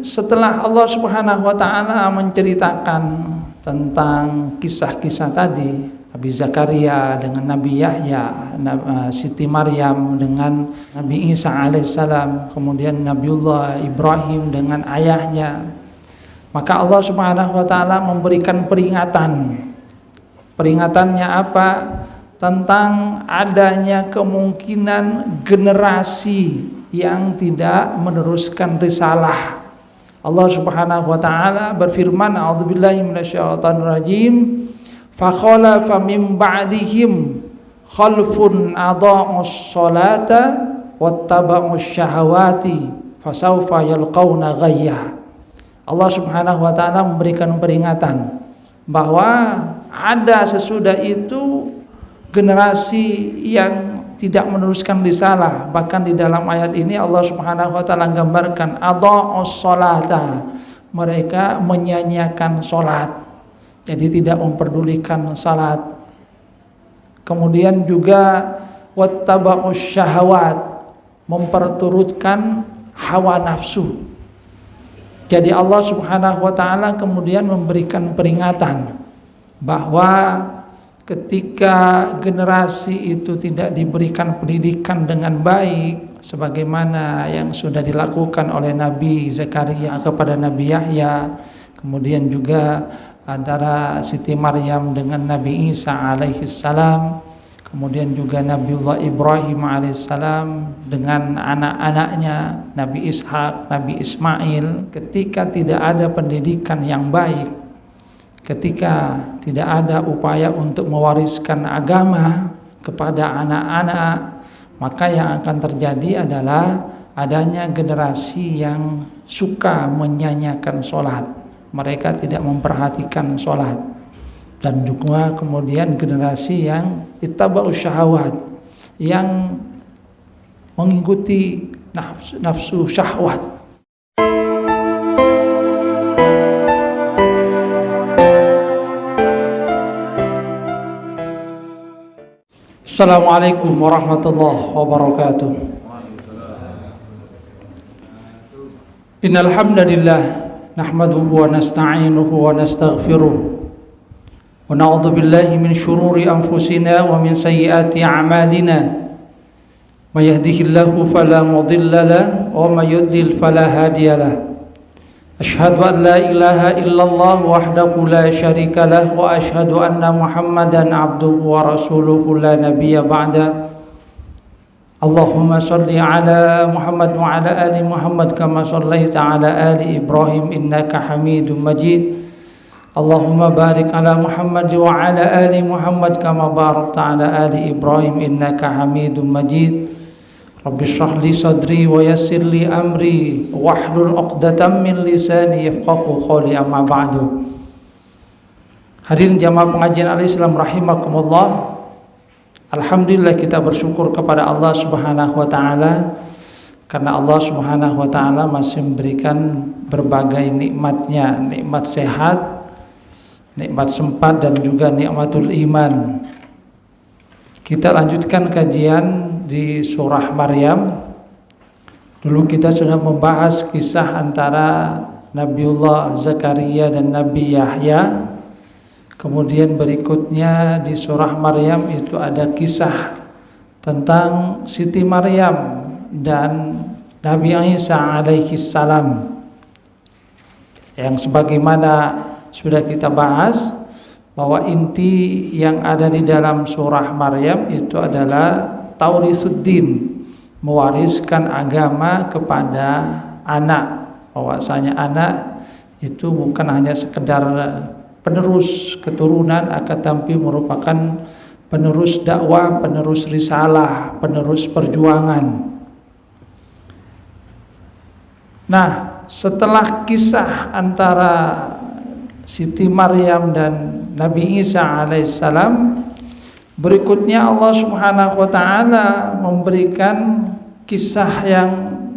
setelah Allah Subhanahu wa taala menceritakan tentang kisah-kisah tadi, Nabi Zakaria dengan Nabi Yahya, Siti Maryam dengan Nabi Isa alaihissalam, kemudian Nabiullah Ibrahim dengan ayahnya, maka Allah Subhanahu wa taala memberikan peringatan. Peringatannya apa? Tentang adanya kemungkinan generasi yang tidak meneruskan risalah. Allah Subhanahu wa taala berfirman, a'udzubillahi minasyaitonirrajim, fa khalafa min ba'dihim khalfun adha'us salata wattaba'us syahawati fasawfa yalqauna ghayya. Allah Subhanahu wa taala memberikan peringatan bahwa ada sesudah itu generasi yang tidak meneruskan risalah. Bahkan di dalam ayat ini Allah Subhanahu wa taala gambarkan adha'us salata, mereka menyanyiakan salat, jadi tidak memperdulikan salat. Kemudian juga wattaba'us syahawat, memperturutkan hawa nafsu. Jadi Allah Subhanahu wa taala kemudian memberikan peringatan bahwa ketika generasi itu tidak diberikan pendidikan dengan baik sebagaimana yang sudah dilakukan oleh Nabi Zakaria kepada Nabi Yahya, kemudian juga antara Siti Maryam dengan Nabi Isa alaihissalam, kemudian juga Nabiullah Ibrahim alaihissalam dengan anak-anaknya Nabi Ishak, Nabi Ismail, ketika tidak ada pendidikan yang baik, ketika tidak ada upaya untuk mewariskan agama kepada anak-anak, maka yang akan terjadi adalah adanya generasi yang suka menyanyiakan sholat. Mereka tidak memperhatikan sholat. Dan juga kemudian generasi yang ittaba'us syahawat, yang mengikuti nafsu syahwat. Assalamualaikum warahmatullahi wabarakatuh. Innal hamdalillah nahmaduhu wa nasta'inuhu wa nastaghfiruh wa na'udzu billahi min shururi anfusina wa min sayyiati a'malina. May yahdihillahu fala mudilla lahu wa may yudlil fala hadiya lahu. Ashhadu an la ilaha illallah wahdahu la syarika lah wa ashhadu anna Muhammadan abduhu wa rasuluhu la nabiyya ba'da. Allahumma salli ala Muhammad wa ala ali Muhammad kama sallaita ala ali Ibrahim innaka Hamidum Majid. Allahumma barik ala Muhammad wa ala ali Muhammad kama barakta ala ali Ibrahim innaka Hamidum Majid. Rabbi shrah li sadri wa yassir li amri wahlul 'uqdatam min lisani yafqahu qawli, amma ba'du. Hadirin jamaah pengajian Al-Islam rahimakumullah. Alhamdulillah kita bersyukur kepada Allah Subhanahu wa taala karena Allah Subhanahu wa taala masih memberikan berbagai nikmatnya, nikmat sehat, nikmat sempat dan juga nikmatul iman. Kita lanjutkan kajian di surah Maryam. Dulu kita sudah membahas kisah antara Nabiullah Zakaria dan Nabi Yahya. Kemudian berikutnya di surah Maryam itu ada kisah tentang Siti Maryam dan Nabi Isa alaihi salam, yang sebagaimana sudah kita bahas bahwa inti yang ada di dalam surah Maryam itu adalah taurisuddin, mewariskan agama kepada anak. Bahwasanya anak itu bukan hanya sekedar penerus keturunan, akan tapi merupakan penerus dakwah, penerus risalah, penerus perjuangan. Nah, setelah kisah antara Siti Maryam dan Nabi Isa alaihissalam, berikutnya Allah Subhanahu wa taala memberikan kisah yang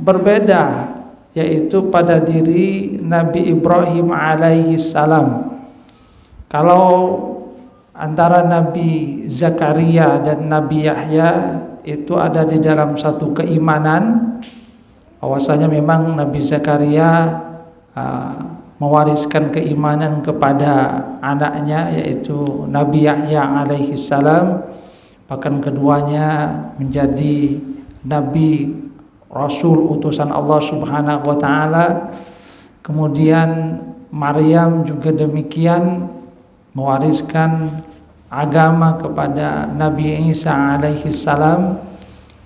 berbeda, yaitu pada diri Nabi Ibrahim alaihissalam. Kalau antara Nabi Zakaria dan Nabi Yahya itu ada di dalam satu keimanan, bahwasanya memang Nabi Zakaria mewariskan keimanan kepada anaknya, yaitu Nabi Yahya alaihi salam. Bahkan keduanya menjadi nabi, rasul, utusan Allah Subhanahu wa taala. Kemudian Maryam juga demikian, mewariskan agama kepada Nabi Isa alaihi salam,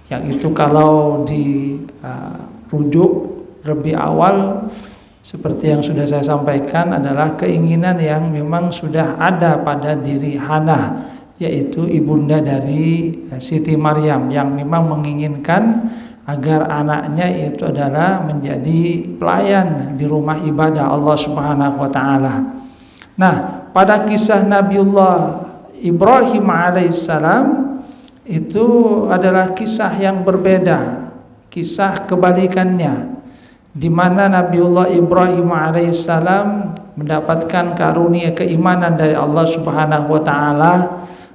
yang itu kalau dirujuk lebih awal seperti yang sudah saya sampaikan adalah keinginan yang memang sudah ada pada diri Hannah, yaitu ibunda dari Siti Maryam, yang memang menginginkan agar anaknya itu adalah menjadi pelayan di rumah ibadah Allah Subhanahu wa taala. Nah, pada kisah Nabiullah Ibrahim alaihissalam itu adalah kisah yang berbeda, kisah kebalikannya, di mana Nabiullah Ibrahim alaihissalam mendapatkan karunia keimanan dari Allah Subhanahu wa taala,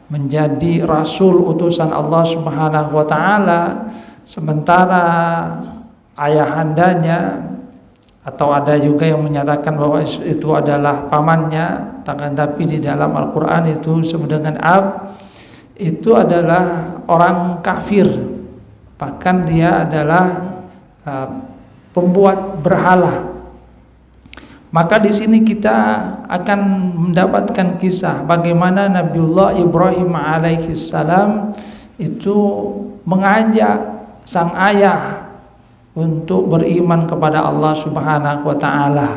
menjadi rasul utusan Allah Subhanahu wa taala, sementara ayahandanya, atau ada juga yang menyatakan bahwa itu adalah pamannya, tapi di dalam Al-Qur'an itu disebut dengan ab, itu adalah orang kafir, bahkan dia adalah pembuat berhala. Maka di sini kita akan mendapatkan kisah bagaimana Nabiullah Ibrahim alaihissalam itu mengajak sang ayah untuk beriman kepada Allah Subhanahu wa taala,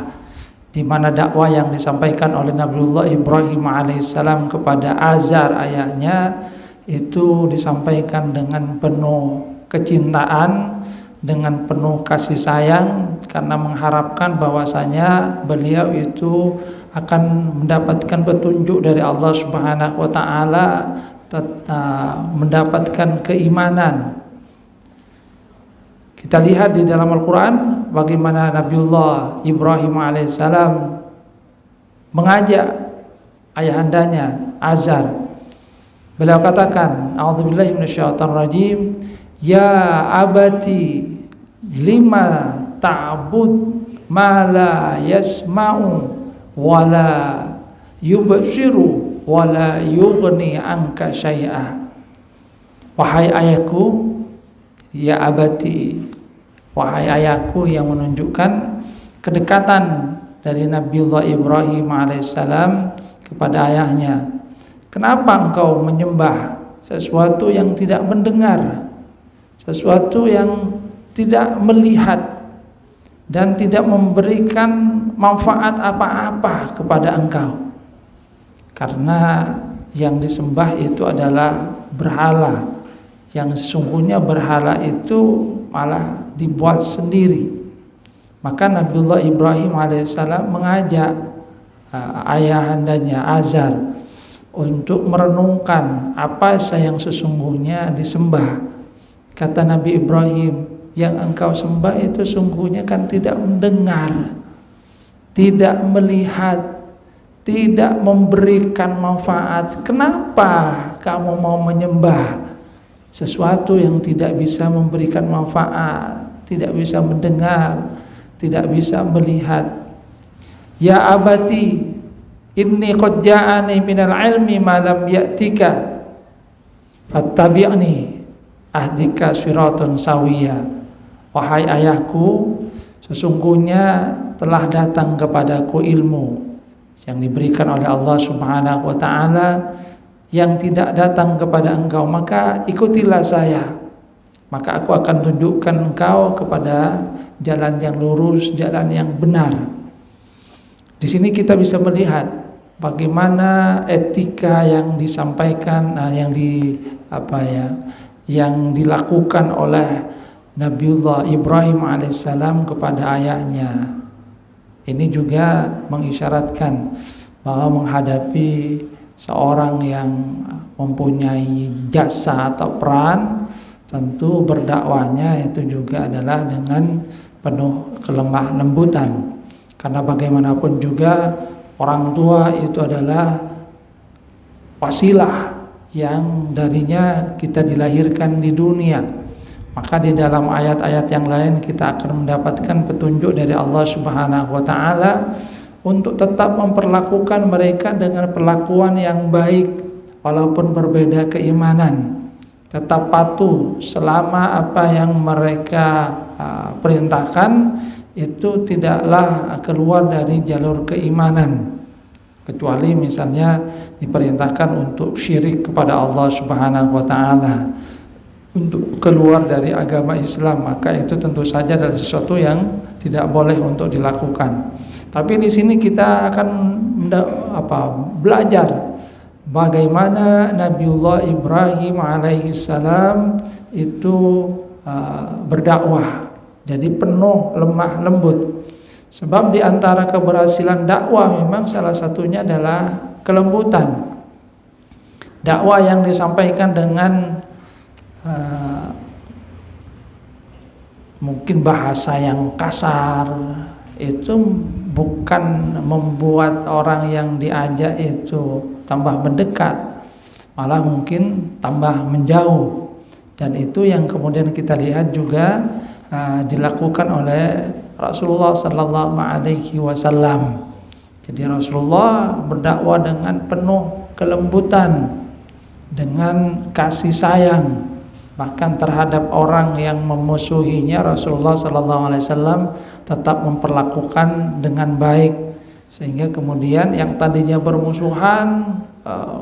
di mana dakwah yang disampaikan oleh Nabiullah Ibrahim alaihissalam kepada Azar ayahnya itu disampaikan dengan penuh kecintaan, dengan penuh kasih sayang, karena mengharapkan bahwasanya beliau itu akan mendapatkan petunjuk dari Allah Subhanahu wa taala, mendapatkan keimanan. Kita lihat di dalam Al-Qur'an bagaimana Nabiullah Ibrahim alaihissalam mengajak ayahandanya Azar. Beliau katakan, a'udzubillahi minasyaitonir rajim, ya abati lima ta'bud ma la yasma'u wa la yubsiru wa la yughni anka syai'a. Wahai ayahku, ya abati, wahai ayahku, yang menunjukkan kedekatan dari Nabiullah Ibrahim alaihissalam kepada ayahnya. Kenapa engkau menyembah sesuatu yang tidak mendengar, sesuatu yang tidak melihat dan tidak memberikan manfaat apa-apa kepada engkau? Karena yang disembah itu adalah berhala, yang sesungguhnya berhala itu malah dibuat sendiri. Maka Nabiullah Ibrahim alaihissalam mengajak ayahandanya Azar untuk merenungkan apa yang sesungguhnya disembah. Kata Nabi Ibrahim, yang engkau sembah itu sungguhnya kan tidak mendengar, tidak melihat, tidak memberikan manfaat. Kenapa kamu mau menyembah sesuatu yang tidak bisa memberikan manfaat, tidak bisa mendengar, tidak bisa melihat? Ya abati, inni qad ja'ani minal ilmi ma lam ya'tika fattabi'ni ahdika siratan sawiyya. Wahai ayahku, sesungguhnya telah datang kepadaku ilmu yang diberikan oleh Allah Subhanahu wa taala yang tidak datang kepada engkau, maka ikutilah saya, maka aku akan tunjukkan engkau kepada jalan yang lurus, jalan yang benar. Di sini kita bisa melihat bagaimana etika yang disampaikan, yang dilakukan oleh Nabiullah Ibrahim alaihissalam kepada ayahnya. Ini juga mengisyaratkan bahwa menghadapi seorang yang mempunyai jasa atau peran, tentu berdakwahnya itu juga adalah dengan penuh kelemah lembutan. Karena bagaimanapun juga orang tua itu adalah wasilah yang darinya kita dilahirkan di dunia. Maka di dalam ayat-ayat yang lain kita akan mendapatkan petunjuk dari Allah Subhanahu wa taala untuk tetap memperlakukan mereka dengan perlakuan yang baik walaupun berbeda keimanan. Tetap patuh selama apa yang mereka perintahkan itu tidaklah keluar dari jalur keimanan. Kecuali misalnya diperintahkan untuk syirik kepada Allah Subhanahu wa taala, untuk keluar dari agama Islam, maka itu tentu saja adalah sesuatu yang tidak boleh untuk dilakukan. Tapi di sini kita akan belajar bagaimana Nabiullah Ibrahim alaihissalam itu berdakwah. Jadi penuh lemah lembut. Sebab di antara keberhasilan dakwah memang salah satunya adalah kelembutan. Dakwah yang disampaikan dengan mungkin bahasa yang kasar itu bukan membuat orang yang diajak itu tambah mendekat, malah mungkin tambah menjauh. Dan itu yang kemudian kita lihat juga dilakukan oleh Rasulullah sallallahu alaihi wasallam. Jadi Rasulullah berdakwah dengan penuh kelembutan, dengan kasih sayang. Bahkan terhadap orang yang memusuhinya, Rasulullah SAW tetap memperlakukan dengan baik, sehingga kemudian yang tadinya bermusuhan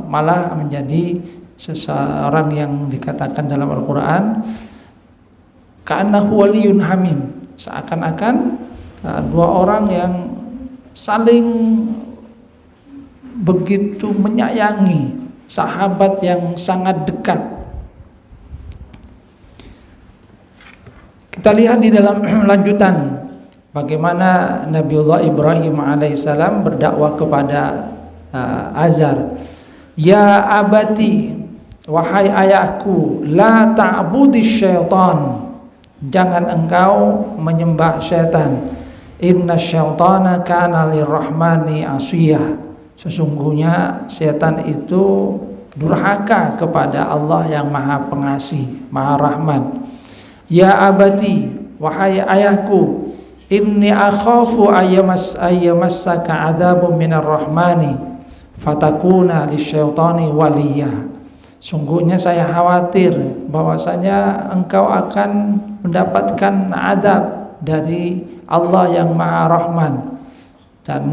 malah menjadi seseorang yang dikatakan dalam Al-Quran ka'annahu waliyun hamim, seakan-akan dua orang yang saling begitu menyayangi, sahabat yang sangat dekat. Kita lihat di dalam lanjutan bagaimana Nabiullah Ibrahim alaihissalam berdakwah kepada Azar. Ya abati, wahai ayahku, la ta'budis syaitan, jangan engkau menyembah syaitan. Inna syaitana kana lirrahmani asiyah, sesungguhnya syaitan itu durhaka kepada Allah yang maha pengasih, maha rahman. Ya abati, wahai ayahku, inni akhafu ayyamassaka adzabun minar rahmani fatakuna lisyaitani waliyah. Sungguhnya saya khawatir bahwasanya engkau akan mendapatkan azab dari Allah yang maha rahman dan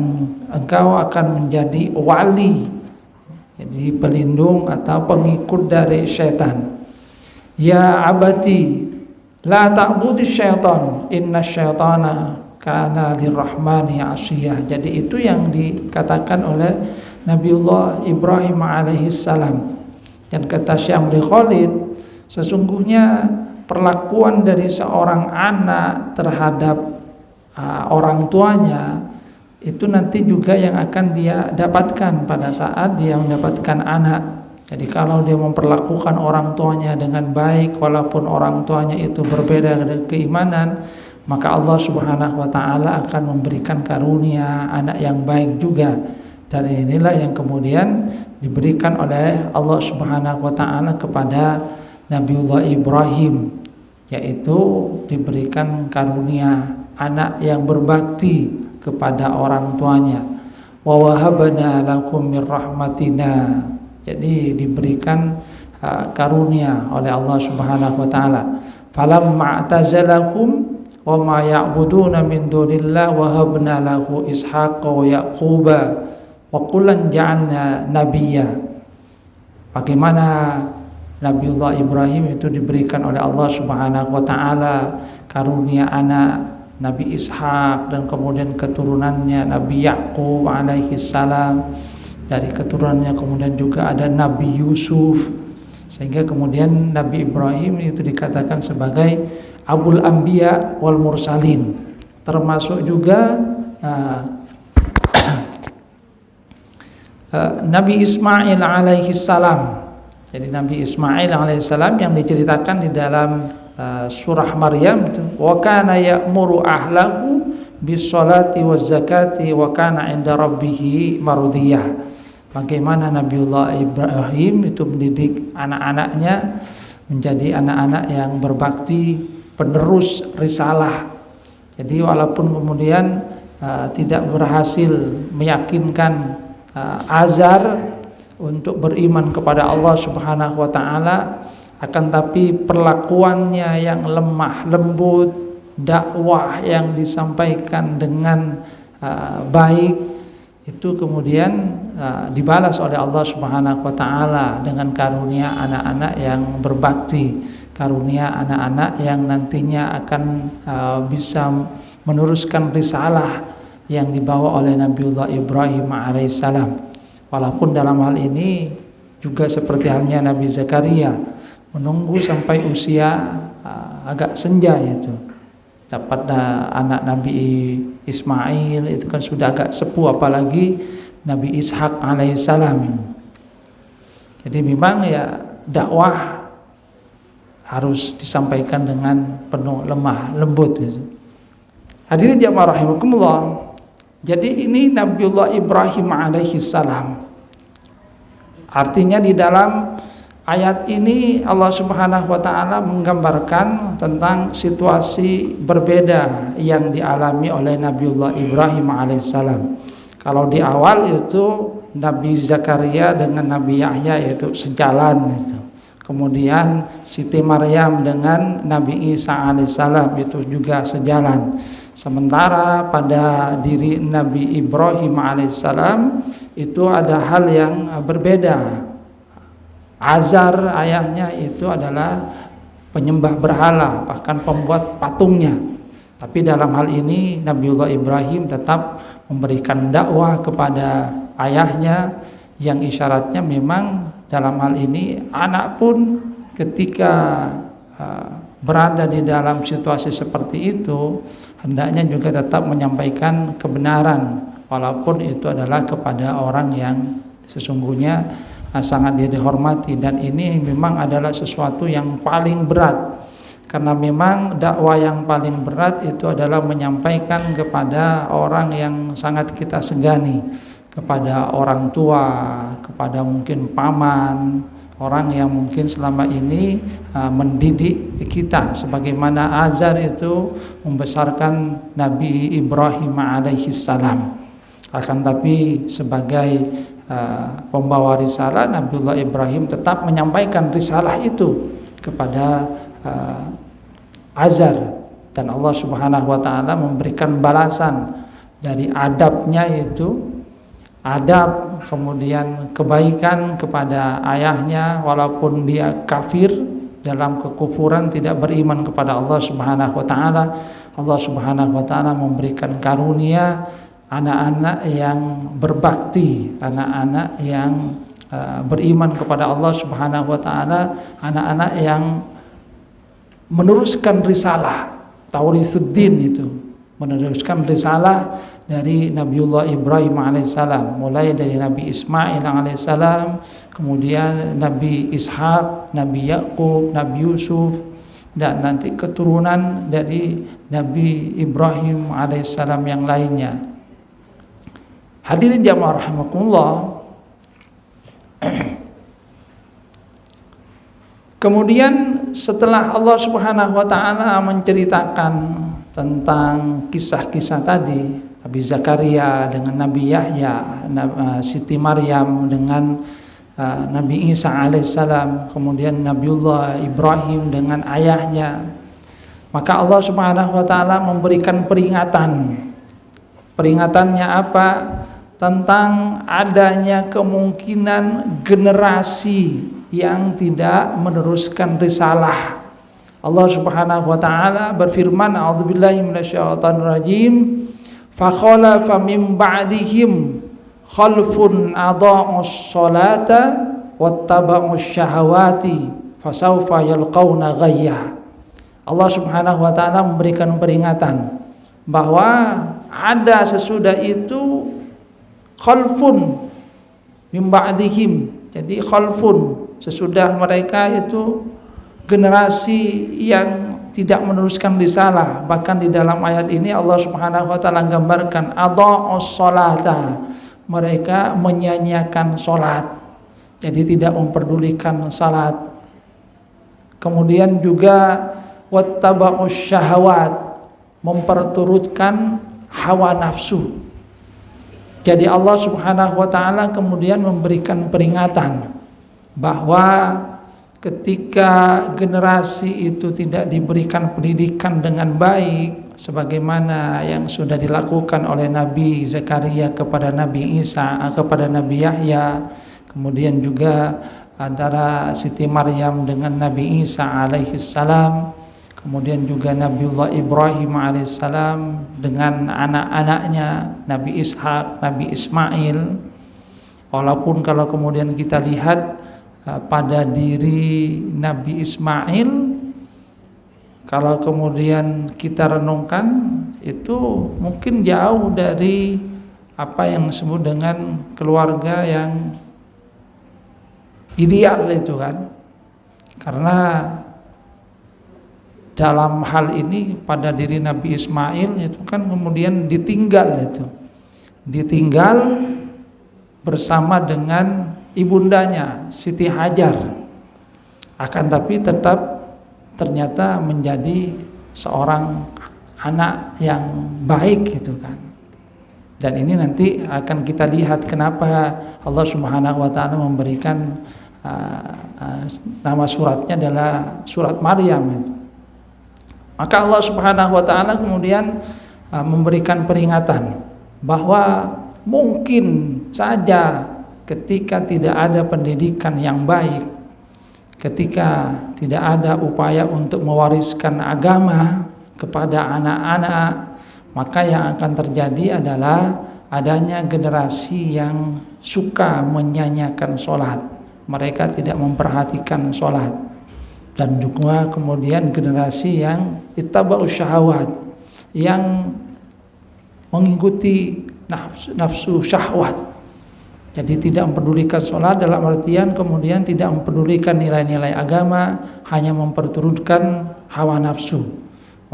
engkau akan menjadi wali, jadi pelindung atau pengikut dari syaitan. Ya abati, la ta'budis syaitan, inna syaitana kana lirrahmani asiyah. Jadi itu yang dikatakan oleh Nabiullah Ibrahim alaihissalam. Dan kata Syekh Abdul Khalid, sesungguhnya perlakuan dari seorang anak terhadap orang tuanya itu nanti juga yang akan dia dapatkan pada saat dia mendapatkan anak. Jadi kalau dia memperlakukan orang tuanya dengan baik walaupun orang tuanya itu berbeda dari keimanan, maka Allah Subhanahu wa taala akan memberikan karunia anak yang baik juga. Dan inilah yang kemudian diberikan oleh Allah Subhanahu wa taala kepada Nabiullah Ibrahim, yaitu diberikan karunia anak yang berbakti kepada orang tuanya. Wa wahabna lakum mir rahmatina, jadi diberikan karunia oleh Allah Subhanahu wa taala. Falamma atazalakum wa ma ya'buduna min dunillah wa habna lahu ishaqa wa yaquba wa kullan ja'alna nabiyya. Bagaimana Nabiullah Ibrahim itu diberikan oleh Allah Subhanahu wa taala karunia anak Nabi Ishak, dan kemudian keturunannya Nabi Yaqub alaihi salam. Dari keturunannya kemudian juga ada Nabi Yusuf, sehingga kemudian Nabi Ibrahim itu dikatakan sebagai Abul Anbiya wal Mursalin. Termasuk juga Nabi Ismail alaihi salam. Jadi Nabi Ismail alaihi salam yang diceritakan di dalam surah Maryam itu, wa kana ya'muru ahlahu bis-sholati waz-zakati wa kana 'inda rabbih mardiyah. Bagaimana Nabiullah Ibrahim itu mendidik anak-anaknya menjadi anak-anak yang berbakti, penerus risalah. Jadi walaupun kemudian tidak berhasil meyakinkan Azar untuk beriman kepada Allah Subhanahu wa taala, akan tapi perlakuannya yang lemah lembut, dakwah yang disampaikan dengan baik, itu kemudian dibalas oleh Allah Subhanahu wa taala dengan karunia anak-anak yang berbakti, karunia anak-anak yang nantinya akan bisa meneruskan risalah yang dibawa oleh Nabiullah Ibrahim alaihissalam. Walaupun dalam hal ini juga seperti halnya Nabi Zakaria, menunggu sampai usia agak senja itu. Dapat anak Nabi Ismail itu kan sudah agak sepuh, apalagi Nabi Ishak alaihissalam. Jadi memang ya dakwah harus disampaikan dengan penuh lemah lembut gitu. Hadirin jamaah rahimakumullah. Jadi ini Nabiullah Ibrahim alaihissalam. Artinya di dalam ayat ini Allah Subhanahu wa taala menggambarkan tentang situasi berbeda yang dialami oleh Nabiullah Ibrahim alaihissalam. Kalau di awal itu Nabi Zakaria dengan Nabi Yahya itu sejalan itu. Kemudian Siti Maryam dengan Nabi Isa alaihissalam itu juga sejalan. Sementara pada diri Nabi Ibrahim alaihissalam itu ada hal yang berbeda. Azar ayahnya itu adalah penyembah berhala, bahkan pembuat patungnya. Tapi dalam hal ini Nabiullah Ibrahim tetap memberikan dakwah kepada ayahnya, yang isyaratnya memang dalam hal ini anak pun ketika berada di dalam situasi seperti itu hendaknya juga tetap menyampaikan kebenaran, walaupun itu adalah kepada orang yang sesungguhnya sangat dihormati. Dan ini memang adalah sesuatu yang paling berat, karena memang dakwah yang paling berat itu adalah menyampaikan kepada orang yang sangat kita segani, kepada orang tua, kepada mungkin paman, orang yang mungkin selama ini mendidik kita, sebagaimana Azar itu membesarkan Nabi Ibrahim alaihissalam. Akan tapi sebagai pembawa risalah, Nabiullah Ibrahim tetap menyampaikan risalah itu kepada Azar, dan Allah Subhanahu wa taala memberikan balasan dari adabnya, itu adab kemudian kebaikan kepada ayahnya walaupun dia kafir dalam kekufuran, tidak beriman kepada Allah Subhanahu wa taala. Allah Subhanahu wa taala memberikan karunia anak-anak yang berbakti, anak-anak yang beriman kepada Allah Subhanahu wa taala, anak-anak yang meneruskan risalah Taurisuddin, itu meneruskan risalah dari Nabiullah Ibrahim alaihissalam, mulai dari Nabi Ismail alaihissalam, kemudian Nabi Ishak, Nabi Yakub, Nabi Yusuf, dan nanti keturunan dari Nabi Ibrahim alaihissalam yang lainnya. Hadirin jamaah rahimakumullah. Kemudian setelah Allah Subhanahu wa taala menceritakan tentang kisah-kisah tadi, Nabi Zakaria dengan Nabi Yahya, Siti Maryam dengan Nabi Isa alaihissalam, kemudian Nabiullah Ibrahim dengan ayahnya, maka Allah Subhanahu wa taala memberikan peringatan. Peringatannya apa? Tentang adanya kemungkinan generasi yang tidak meneruskan risalah. Allah Subhanahu wa taala berfirman, a'udzubillahi minasyaitonirrajim, fa khalafa min ba'dihim khalfun adha'us salata wattaba'us syahawati fasawfa yalqauna ghayya. Allah Subhanahu wa taala memberikan peringatan bahwa ada sesudah itu khalfun min ba'dihim. Jadi khalfun, sesudah mereka itu generasi yang tidak meneruskan risalah. Bahkan di dalam ayat ini Allah Subhanahu wa taala gambarkan adha'us salata, mereka menyanyiakan salat. Jadi tidak memperdulikan salat. Kemudian juga wattaba'us syahawat, memperturutkan hawa nafsu. Jadi Allah Subhanahu wa taala kemudian memberikan peringatan bahwa ketika generasi itu tidak diberikan pendidikan dengan baik sebagaimana yang sudah dilakukan oleh Nabi Zakaria kepada Nabi Isa, kepada Nabi Yahya, kemudian juga antara Siti Maryam dengan Nabi Isa alaihi salam, kemudian juga Nabiullah Ibrahim alaihissalam dengan anak-anaknya Nabi Ishak, Nabi Ismail. Walaupun kalau kemudian kita lihat pada diri Nabi Ismail, kalau kemudian kita renungkan, itu mungkin jauh dari apa yang disebut dengan keluarga yang ideal itu kan. Karena dalam hal ini pada diri Nabi Ismail itu kan kemudian ditinggal bersama dengan ibundanya Siti Hajar, akan tapi tetap ternyata menjadi seorang anak yang baik gitu kan. Dan ini nanti akan kita lihat kenapa Allah Subhanahu wa taala memberikan nama suratnya adalah surat Maryam itu. Maka Allah Subhanahu wa taala kemudian memberikan peringatan bahwa mungkin saja ketika tidak ada pendidikan yang baik, ketika tidak ada upaya untuk mewariskan agama kepada anak-anak, maka yang akan terjadi adalah adanya generasi yang suka menyanyiakan sholat. Mereka tidak memperhatikan sholat. Dan juga kemudian generasi yang ittaba'us syahawat, yang mengikuti nafsu syahwat. Jadi tidak mempedulikan sholat dalam artian kemudian tidak mempedulikan nilai-nilai agama, hanya memperturutkan hawa nafsu.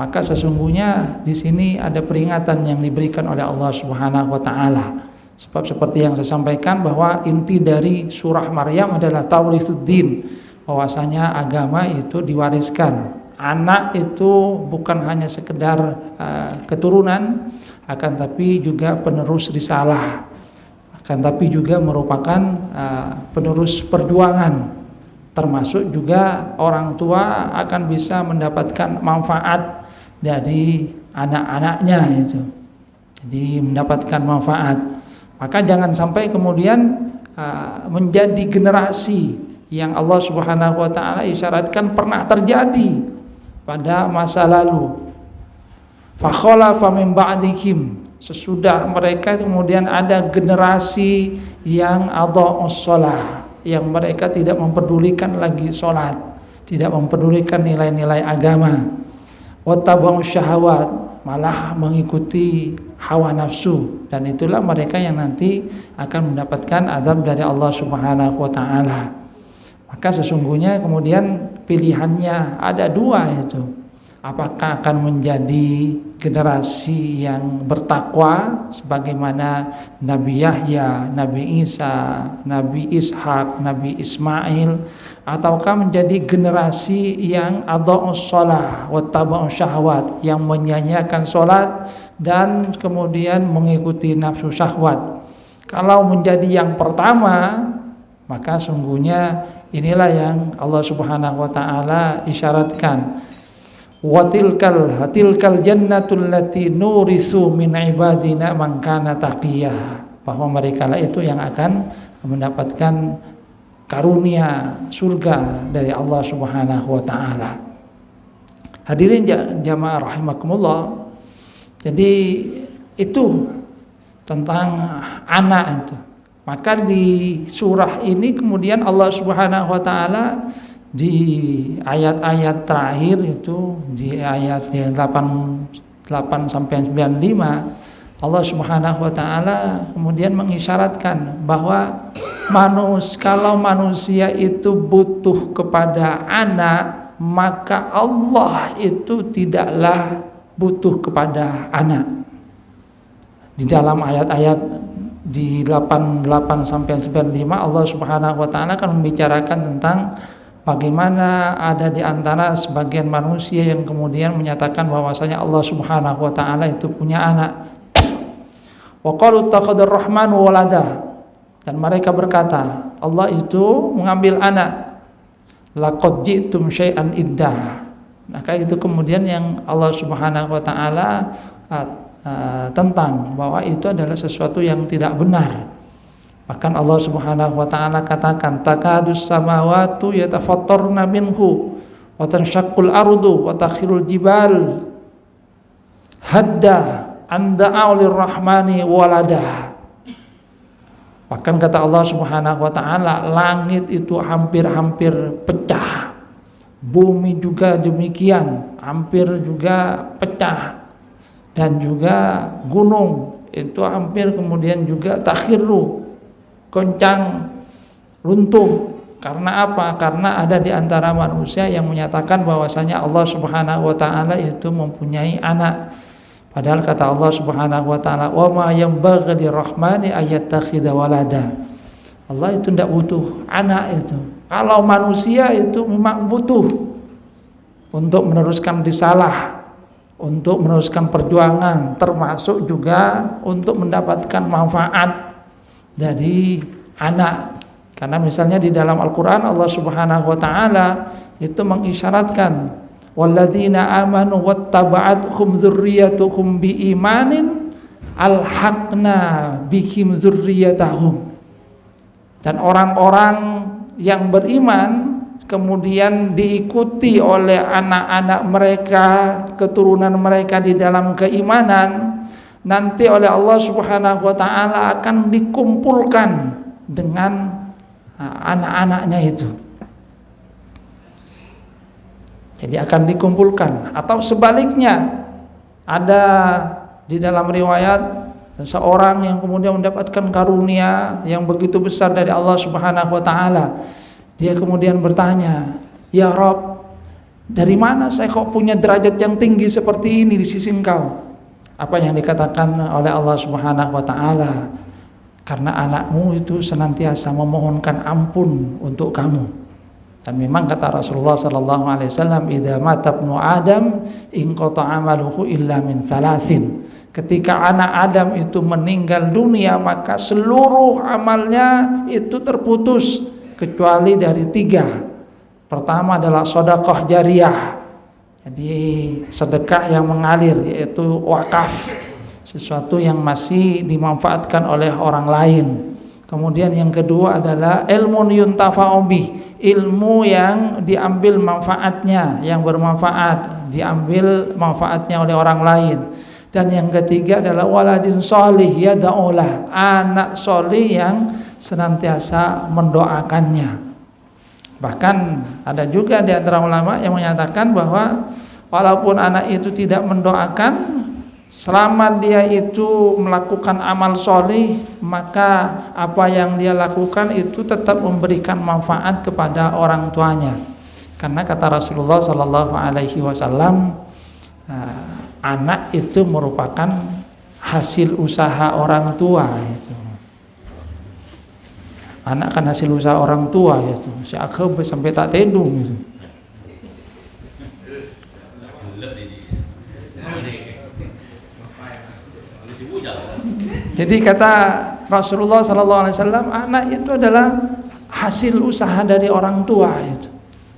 Maka sesungguhnya di sini ada peringatan yang diberikan oleh Allah Subhanahu wa taala. Sebab seperti yang saya sampaikan bahwa inti dari surah Maryam adalah taurithuddin, bahwasanya agama itu diwariskan. Anak itu bukan hanya sekedar keturunan, akan tapi juga penerus risalah, akan tapi juga merupakan penerus perjuangan. Termasuk juga orang tua akan bisa mendapatkan manfaat dari anak-anaknya itu. Jadi mendapatkan manfaat. Maka jangan sampai kemudian menjadi generasi yang Allah Subhanahu wa taala isyaratkan pernah terjadi pada masa lalu. Fa khalafa min ba'dihim, sesudah mereka kemudian ada generasi yang adha'us shalah, yang mereka tidak mempedulikan lagi salat, tidak mempedulikan nilai-nilai agama. Wattaba'us syahawat, malah mengikuti hawa nafsu, dan itulah mereka yang nanti akan mendapatkan azab dari Allah Subhanahu wa taala. Maka sesungguhnya kemudian pilihannya ada dua itu. Apakah akan menjadi generasi yang bertakwa sebagaimana Nabi Yahya, Nabi Isa, Nabi Ishak, Nabi Ismail, ataukah menjadi generasi yang adha'us shalah wattaba'us syahwat, yang menyanyiakan salat dan kemudian mengikuti nafsu syahwat. Kalau menjadi yang pertama, maka sungguhnya inilah yang Allah Subhanahu wa taala isyaratkan. Wa tilkal jannatul lati nurisu min ibadina man kana taqiyah, bahwa mereka lah itu yang akan mendapatkan karunia surga dari Allah Subhanahu wa taala. Hadirin jamaah rahimakumullah. Jadi itu tentang anak itu. Maka di surah ini kemudian Allah Subhanahu wa taala di ayat-ayat terakhir itu, di ayat 8 sampai 95, Allah Subhanahu wa taala kemudian mengisyaratkan bahwa kalau manusia itu butuh kepada anak, maka Allah itu tidaklah butuh kepada anak. Di dalam ayat-ayat di 88 sampai 95 Allah Subhanahu wa taala akan membicarakan tentang Bagaimana ada di antara sebagian manusia yang kemudian menyatakan bahwasanya Allah Subhanahu wa taala itu punya anak. Wa qalu ittakhadar rahmanu walada, dan mereka berkata Allah itu mengambil anak. Laqad ji'tum syai'an iddah. Maka itu kemudian yang Allah Subhanahu wa taala tentang bahwa itu adalah sesuatu yang tidak benar. Bahkan Allah Subhanahu wa taala katakan takadus samawati yatafattarna minhu wa tanshaqqul ardu wa takhirul jibal hadda an da'u lirrahmani walada. Bahkan kata Allah Subhanahu wa taala langit itu hampir-hampir pecah. Bumi juga demikian, hampir juga pecah. Dan juga gunung itu hampir kemudian juga takhiru, goncang, runtuh. Karena apa? Karena ada di antara manusia yang menyatakan bahwasanya Allah Subhanahu wa taala itu mempunyai anak. Padahal kata Allah Subhanahu wa taala, "Wa ma yanbaghi lirrahmani ayattakhidha walada." Allah itu tidak butuh anak itu. Kalau manusia itu memang butuh untuk meneruskan risalah, untuk meneruskan perjuangan, termasuk juga untuk mendapatkan manfaat dari anak. Karena misalnya di dalam Al-Quran Allah Subhanahu wa taala itu mengisyaratkan walladzina amanu wattaba'athum dzurriyyatuhum biimanin alhaqna bihim dzurriyyatahum. Dan orang-orang yang beriman kemudian diikuti oleh anak-anak mereka, keturunan mereka di dalam keimanan, nanti oleh Allah Subhanahu wa taala akan dikumpulkan dengan anak-anaknya itu. Jadi akan dikumpulkan. Atau sebaliknya, ada di dalam riwayat seorang yang kemudian mendapatkan karunia yang begitu besar dari Allah Subhanahu wa taala. Dia kemudian bertanya, "Ya Rabb, dari mana saya kok punya derajat yang tinggi seperti ini di sisi Engkau?" Apa yang dikatakan oleh Allah Subhanahu wa taala? Karena anakmu itu senantiasa memohonkan ampun untuk kamu. Dan memang kata Rasulullah sallallahu alaihi wasallam, "Idza mata ibnu Adam inqata 'amaluhu illa min thalathin." Ketika anak Adam itu meninggal dunia, maka seluruh amalnya itu terputus kecuali dari 3. Pertama adalah sedekah jariyah. Jadi sedekah yang mengalir, yaitu wakaf, sesuatu yang masih dimanfaatkan oleh orang lain. Kemudian yang kedua adalah ilmun yuntafa'u bih, ilmu yang diambil manfaatnya, yang bermanfaat, diambil manfaatnya oleh orang lain. Dan yang ketiga adalah waladin sholih yad'ulah, anak sholih yang senantiasa mendoakannya. Bahkan ada juga di antara ulama yang menyatakan bahwa walaupun anak itu tidak mendoakan, selama dia itu melakukan amal sholih, maka apa yang dia lakukan itu tetap memberikan manfaat kepada orang tuanya. Karena kata Rasulullah sallallahu alaihi wasallam, anak itu merupakan hasil usaha orang tua itu. Anak kan hasil usaha orang tua itu. Si akhir sampai tak tedung gitu. Jadi kata Rasulullah sallallahu alaihi wasallam, anak itu adalah hasil usaha dari orang tua itu.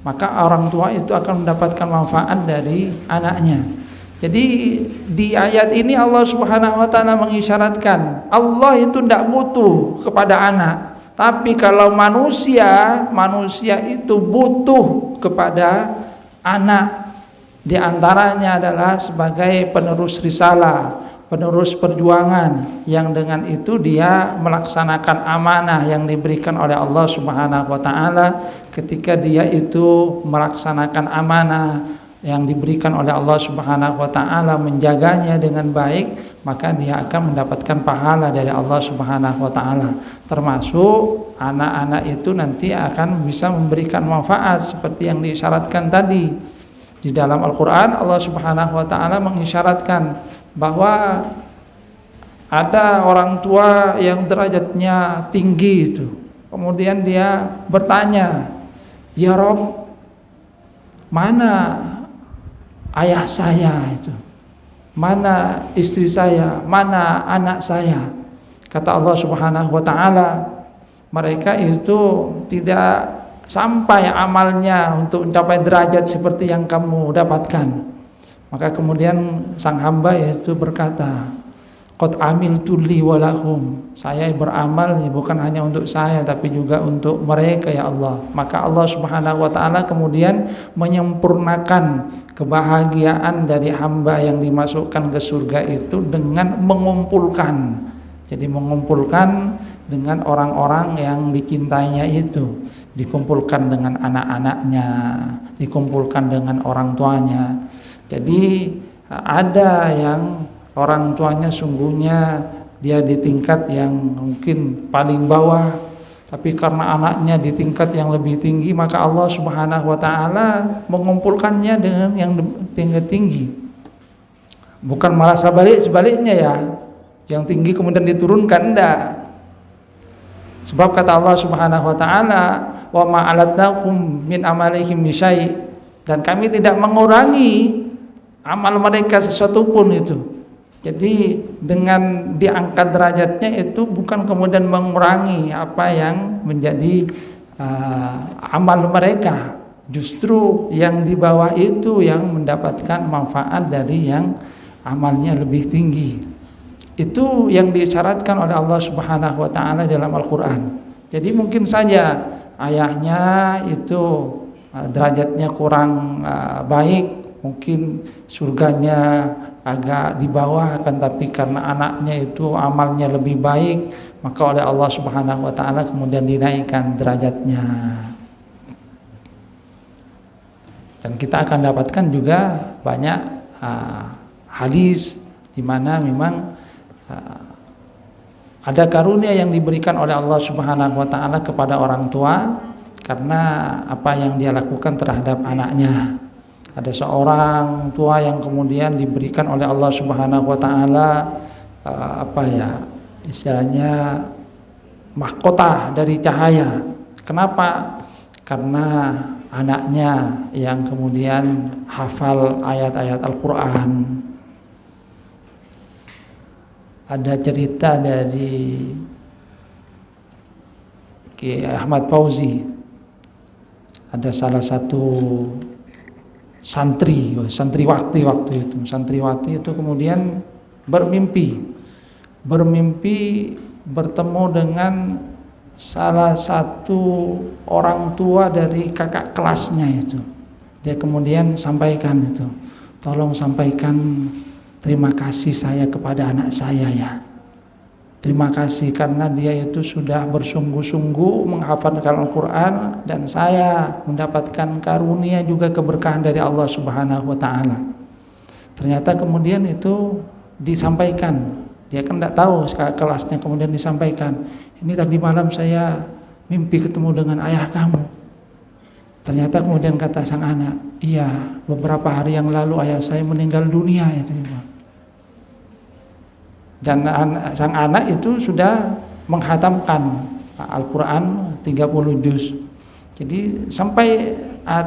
Maka orang tua itu akan mendapatkan manfaat dari anaknya. Jadi di ayat ini Allah Subhanahu wa taala mengisyaratkan Allah itu tidak butuh kepada anak. Tapi kalau manusia itu butuh kepada anak. Di antaranya adalah sebagai penerus risalah, penerus perjuangan, yang dengan itu dia melaksanakan amanah yang diberikan oleh Allah Subhanahu wa taala. Ketika dia itu melaksanakan amanah yang diberikan oleh Allah Subhanahu wa taala, menjaganya dengan baik, maka dia akan mendapatkan pahala dari Allah Subhanahu wa taala. Termasuk anak-anak itu nanti akan bisa memberikan manfaat seperti yang diisyaratkan tadi. Di dalam Al-Qur'an Allah Subhanahu wa taala mengisyaratkan bahwa ada orang tua yang derajatnya tinggi itu. Kemudian dia bertanya, "Ya Rabb, mana ayah saya itu, mana istri saya, mana anak saya. Kata Allah Subhanahu wa taala, mereka itu tidak sampai amalnya untuk mencapai derajat seperti yang kamu dapatkan. Maka kemudian sang hamba itu berkata, qad amiltu li wa lahum, saya beramal bukan hanya untuk saya tapi juga untuk mereka ya Allah. Maka Allah Subhanahu wa taala kemudian menyempurnakan kebahagiaan dari hamba yang dimasukkan ke surga itu dengan mengumpulkan. Jadi mengumpulkan dengan orang-orang yang dicintainya itu, dikumpulkan dengan anak-anaknya, dikumpulkan dengan orang tuanya. Jadi ada yang orang tuanya sungguhnya dia di tingkat yang mungkin paling bawah, tapi karena anaknya di tingkat yang lebih tinggi, maka Allah Subhanahu wa taala mengumpulkannya dengan yang tinggi. Bukan malah sebaliknya ya, yang tinggi kemudian diturunkan, enggak. Sebab kata Allah Subhanahu wa taala, wa ma alatnakum min amalihim syai', dan kami tidak mengurangi amal mereka sesuatu pun itu. Jadi dengan diangkat derajatnya itu bukan kemudian mengurangi apa yang menjadi amal mereka. Justru yang di bawah itu yang mendapatkan manfaat dari yang amalnya lebih tinggi. Itu yang disyaratkan oleh Allah Subhanahu wa taala dalam Al-Qur'an. Jadi mungkin saja ayahnya itu derajatnya kurang baik, mungkin surganya agak di bawah, akan tapi karena anaknya itu amalnya lebih baik, maka oleh Allah Subhanahu wa taala kemudian dinaikkan derajatnya. Dan kita akan dapatkan juga banyak hadis di mana memang ada karunia yang diberikan oleh Allah Subhanahu wa taala kepada orang tua karena apa yang dia lakukan terhadap anaknya. Ada seorang tua yang kemudian diberikan oleh Allah Subhanahu wa taala istilahnya mahkota dari cahaya. Kenapa? Karena anaknya yang kemudian hafal ayat-ayat Al-Qur'an. Ada cerita dari Ki Ahmad Fauzi. Ada salah satu santriwati waktu itu. Santriwati itu kemudian bermimpi bertemu dengan salah satu orang tua dari kakak kelasnya itu. Dia kemudian sampaikan itu, tolong sampaikan terima kasih saya kepada anak saya ya. Terima kasih karena dia itu sudah bersungguh-sungguh menghafalkan Al-Quran dan saya mendapatkan karunia juga keberkahan dari Allah Subhanahu wa taala. Ternyata kemudian itu disampaikan. Dia kan tidak tahu kelasnya, kemudian disampaikan, ini tadi malam saya mimpi ketemu dengan ayah kamu. Ternyata kemudian kata sang anak, iya, beberapa hari yang lalu ayah saya meninggal dunia itu. Dan sang anak itu sudah menghatamkan Al-Quran 30 juz. Jadi sampai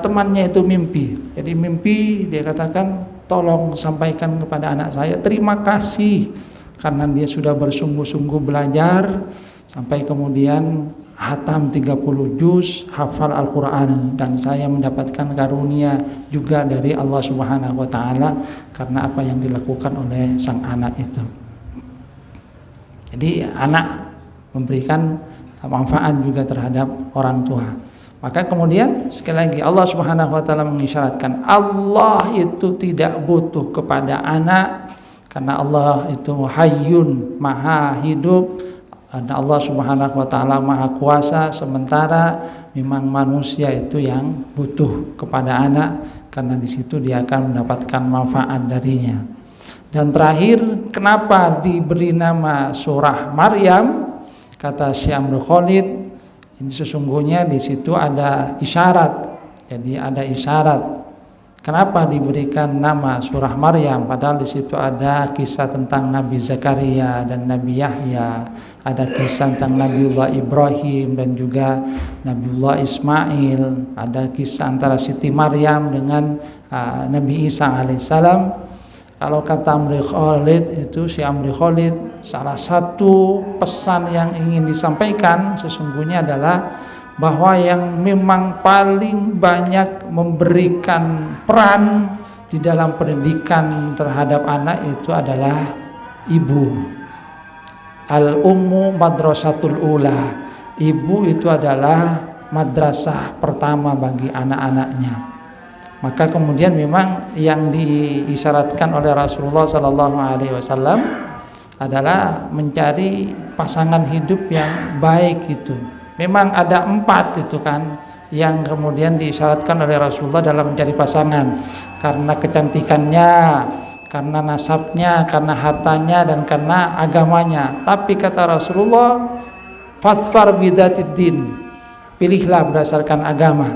temannya itu mimpi. Jadi mimpi dia katakan, tolong sampaikan kepada anak saya terima kasih karena dia sudah bersungguh-sungguh belajar sampai kemudian hatam 30 juz, hafal Al-Quran, dan saya mendapatkan karunia juga dari Allah Subhanahu wa taala karena apa yang dilakukan oleh sang anak itu. Jadi anak memberikan manfaat juga terhadap orang tua. Maka kemudian sekali lagi Allah Subhanahu wa taala mengisyaratkan Allah itu tidak butuh kepada anak karena Allah itu hayyun, maha hidup, dan Allah Subhanahu wa taala maha kuasa, sementara memang manusia itu yang butuh kepada anak karena di situ dia akan mendapatkan manfaat darinya. Dan terakhir, kenapa diberi nama surah Maryam? Kata Syekh Abdul Khalid, ini sesungguhnya di situ ada isyarat. Jadi ada isyarat Kenapa diberikan nama surah Maryam? Padahal di situ ada kisah tentang Nabi Zakaria dan Nabi Yahya, ada kisah tentang Nabiullah Ibrahim dan juga Nabiullah Ismail, ada kisah antara Siti Maryam dengan Nabi Isa alaihissalam. Kalau kata Amri Khalid itu, si Amri Khalid, salah satu pesan yang ingin disampaikan sesungguhnya adalah bahwa yang memang paling banyak memberikan peran di dalam pendidikan terhadap anak itu adalah ibu. Al-ummu madrasatul ula. Ibu itu adalah madrasah pertama bagi anak-anaknya. Maka kemudian memang yang diisyaratkan oleh Rasulullah SAW adalah mencari pasangan hidup yang baik itu. Memang ada 4 itu kan yang kemudian diisyaratkan oleh Rasulullah dalam mencari pasangan, karena kecantikannya, karena nasabnya, karena hartanya, dan karena agamanya. Tapi kata Rasulullah, fatfar bidzatid din, pilihlah berdasarkan agama.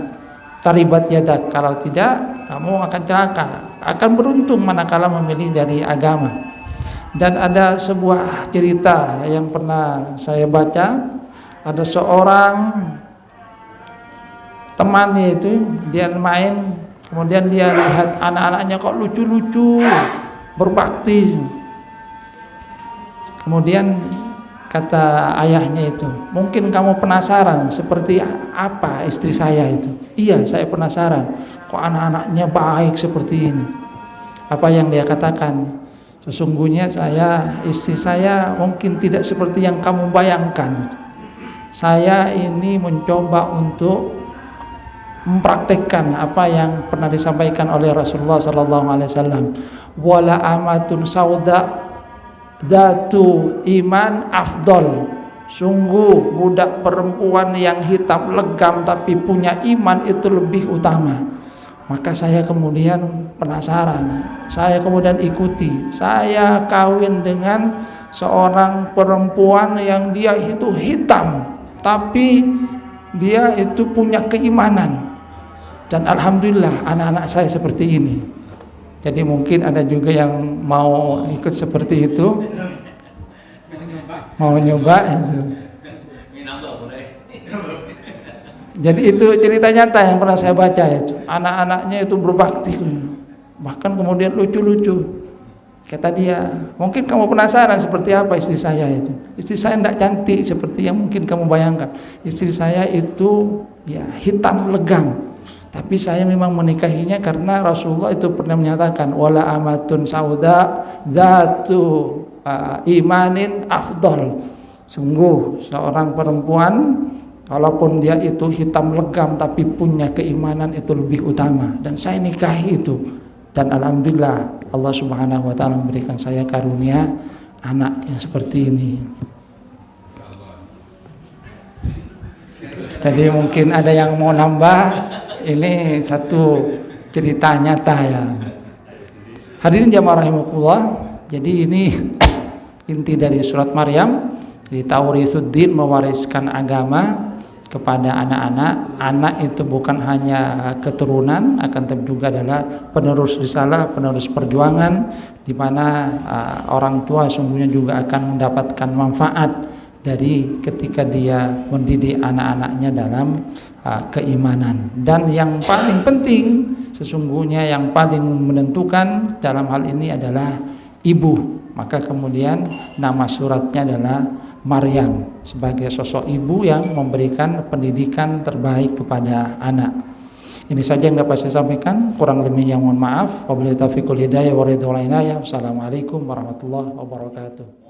Taribat yadak, kalau tidak kamu akan celaka, akan beruntung manakala memilih dari agama. Dan ada sebuah cerita yang pernah saya baca. Ada seorang temannya itu, dia main, kemudian dia lihat anak-anaknya kok lucu-lucu, berbakti. Kemudian kata ayahnya itu, mungkin kamu penasaran seperti apa istri saya itu. Iya, saya penasaran, kok anak-anaknya baik seperti ini. Apa yang dia katakan? Sesungguhnya istri saya mungkin tidak seperti yang kamu bayangkan itu. Saya ini mencoba untuk mempraktekkan apa yang pernah disampaikan oleh Rasulullah SAW. Wala amatun sauda dzatu iman afdol. Sungguh budak perempuan yang hitam legam tapi punya iman itu lebih utama. Maka saya kemudian penasaran, saya kemudian ikuti, saya kawin dengan seorang perempuan yang dia itu hitam tapi dia itu punya keimanan, dan alhamdulillah anak-anak saya seperti ini. Jadi mungkin ada juga yang mau ikut seperti itu, mau nyoba itu. Jadi itu cerita nyata yang pernah saya baca itu. Anak-anaknya itu berbakti, bahkan kemudian lucu-lucu. Kata dia, mungkin kamu penasaran seperti apa istri saya itu. Istri saya tidak cantik seperti yang mungkin kamu bayangkan. Istri saya itu ya hitam legam. Tapi saya memang menikahinya karena Rasulullah itu pernah menyatakan, wala amatun sauda dzatu imanin afdol. Sungguh seorang perempuan walaupun dia itu hitam legam tapi punya keimanan itu lebih utama. Dan saya nikahi itu. Dan alhamdulillah Allah Subhanahu wa taala memberikan saya karunia anak yang seperti ini. Jadi mungkin ada yang mau nambah, ini satu cerita nyata ya. Hadirin jamaah rahimakumullah. Jadi ini inti dari surat Maryam, di Taurithuddin, mewariskan agama kepada anak-anak. Anak itu bukan hanya keturunan, akan tapi juga adalah penerus risalah, penerus perjuangan, di mana orang tua sungguhnya juga akan mendapatkan manfaat dari ketika dia mendidik anak-anaknya dalam keimanan. Dan yang paling penting sesungguhnya yang paling menentukan dalam hal ini adalah ibu. Maka kemudian nama suratnya adalah Maryam, sebagai sosok ibu yang memberikan pendidikan terbaik kepada anak. Ini saja yang dapat saya sampaikan, kurang lebihnya mohon maaf. Wabillahi taufiq wal hidayah wa ridwan. Wassalamualaikum warahmatullahi wabarakatuh.